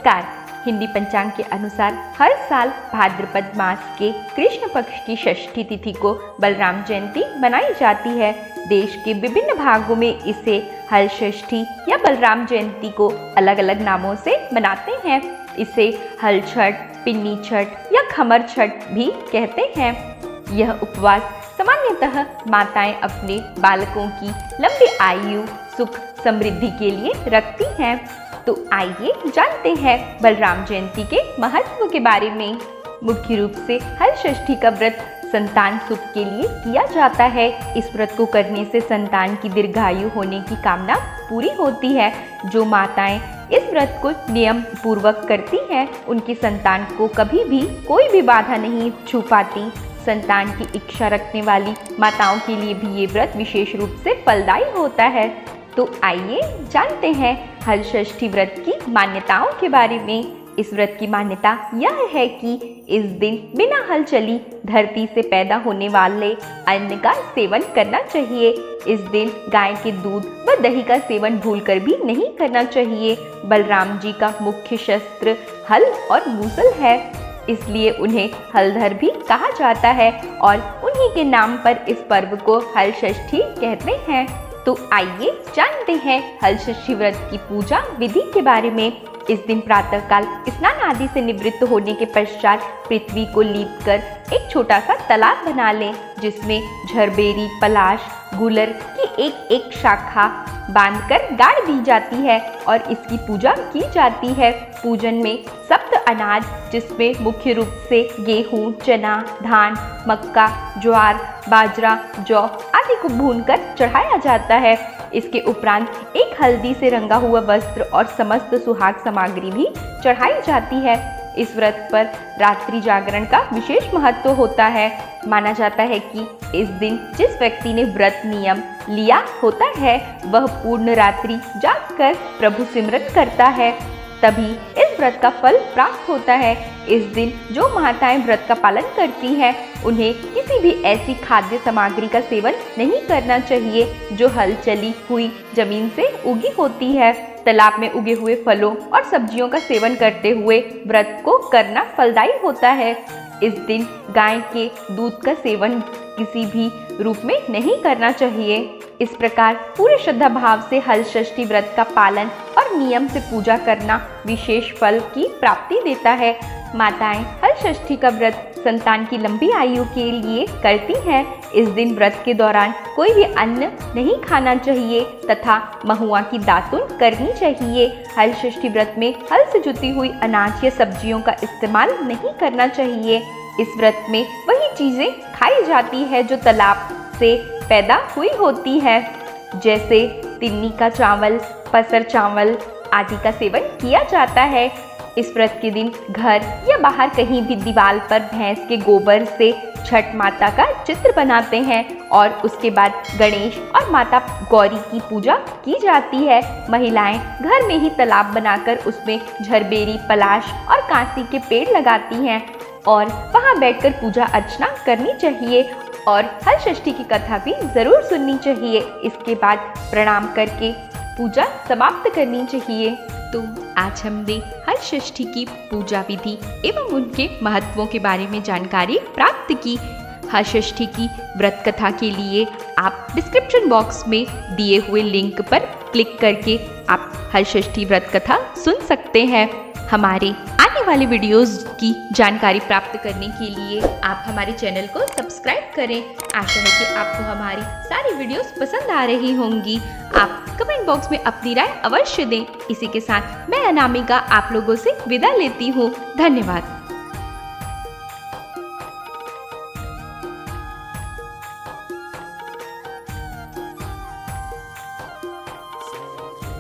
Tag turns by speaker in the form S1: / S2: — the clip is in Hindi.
S1: नमस्कार। हिंदी पंचांग के अनुसार हर साल भाद्रपद मास के कृष्ण पक्ष की षष्ठी तिथि को बलराम जयंती मनाई जाती है। देश के विभिन्न भागों में इसे हल षष्ठी या बलराम जयंती को अलग अलग नामों से मनाते हैं। इसे हल छठ, पिन्नी छठ या खमर छठ भी कहते हैं। यह उपवास सामान्यतः माताएं अपने बालकों की लंबी आयु, सुख, समृद्धि के लिए रखती हैं। तो आइए जानते हैं बलराम जयंती के महत्व के बारे में। मुख्य रूप से हल षष्ठी का व्रत संतान सुख के लिए किया जाता है। इस व्रत को करने से संतान की दीर्घायु होने की कामना पूरी होती है। जो माताएं इस व्रत को नियम पूर्वक करती हैं, उनकी संतान को कभी भी कोई भी बाधा नहीं छू पाती। संतान की इच्छा रखने वाली माताओं के लिए भी ये व्रत विशेष रूप से फलदायी होता है। तो आइए जानते हैं हल षष्ठी व्रत की मान्यताओं के बारे में। इस व्रत की मान्यता यह है कि इस दिन बिना हल चली धरती से पैदा होने वाले अन्न का सेवन करना चाहिए। इस दिन गाय के दूध व दही का सेवन भूलकर भी नहीं करना चाहिए। बलराम जी का मुख्य शस्त्र हल और मूसल है, इसलिए उन्हें हलधर भी कहा जाता है और उन्हीं के नाम पर इस पर्व को हल षष्ठी कहते हैं। तो आइए जानते हैं हल षष्ठी व्रत की पूजा विधि के बारे में। इस दिन प्रातःकाल स्नान आदि से निवृत्त होने के पश्चात पृथ्वी को लीपकर एक छोटा सा तालाब बना लें, जिसमें झरबेरी, पलाश, गुलर की एक एक शाखा बांधकर गाड़ दी जाती है और इसकी पूजा की जाती है। पूजन में सप्त अनाज, जिसमें मुख्य रूप से गेहूं, चना, धान, मक्का, ज्वार, बाजरा, जौ आदि को भूनकर चढ़ाया जाता है। इसके उपरांत एक हल्दी से रंगा हुआ वस्त्र और समस्त सुहाग सामग्री भी चढ़ाई जाती है। इस व्रत पर रात्रि जागरण का विशेष महत्व होता है। माना जाता है कि इस दिन जिस व्यक्ति ने व्रत नियम लिया होता है, वह पूर्ण रात्रि जागकर प्रभु सिमरन करता है, तभी इस व्रत का फल प्राप्त होता है। इस दिन जो माताएं व्रत का पालन करती हैं, उन्हें किसी भी ऐसी खाद्य सामग्री का सेवन नहीं करना चाहिए जो हल चली हुई जमीन से उगी होती है। तालाब में उगे हुए फलों और सब्जियों का सेवन करते हुए व्रत को करना फलदायी होता है। इस दिन गाय के दूध का सेवन किसी भी रूप में नहीं करना चाहिए। इस प्रकार पूरे श्रद्धा भाव से हल षष्ठी व्रत का पालन और नियम से पूजा करना विशेष फल की प्राप्ति देता है। माताएं हल षष्ठी का व्रत संतान की लंबी आयु के लिए करती हैं। इस दिन व्रत के दौरान कोई भी अन्न नहीं खाना चाहिए तथा महुआ की दातुन करनी चाहिए। हल षष्ठी व्रत में हल से जुती हुई अनाज या सब्जियों का इस्तेमाल नहीं करना चाहिए। इस व्रत में वही चीजें खाई जाती है जो तालाब से पैदा हुई होती है, जैसे तिन्नी का चावल, पसर चावल आदि का सेवन किया जाता है। इस व्रत के दिन घर या बाहर कहीं भी दीवार पर भैंस के गोबर से छठ माता का चित्र बनाते हैं और उसके बाद गणेश और माता गौरी की पूजा की जाती है। महिलाएं घर में ही तालाब बनाकर उसमें झरबेरी, पलाश और कांसी के पेड़ लगाती हैं और वहां बैठकर पूजा अर्चना करनी चाहिए और हल षष्ठी की कथा भी जरूर सुननी चाहिए। इसके बाद प्रणाम करके पूजा समाप्त करनी चाहिए। तो आज हमने हल षष्ठी की पूजा विधि एवं उनके महत्वों के बारे में जानकारी प्राप्त की। हल षष्ठी की व्रत कथा के लिए आप डिस्क्रिप्शन बॉक्स में दिए हुए लिंक पर क्लिक करके आप हल षष्ठी व्रत कथा सुन सकते हैं। हमारे आने वाले वीडियोस की जानकारी प्राप्त करने के लिए आप हमारे चैनल को सब्सक्राइब करें। आशा है कि आपको हमारी सारी वीडियोस पसंद आ रही होंगी। आप कमेंट बॉक्स में अपनी राय अवश्य दें। इसी के साथ मैं अनामिका आप लोगों से विदा लेती हूँ। धन्यवाद।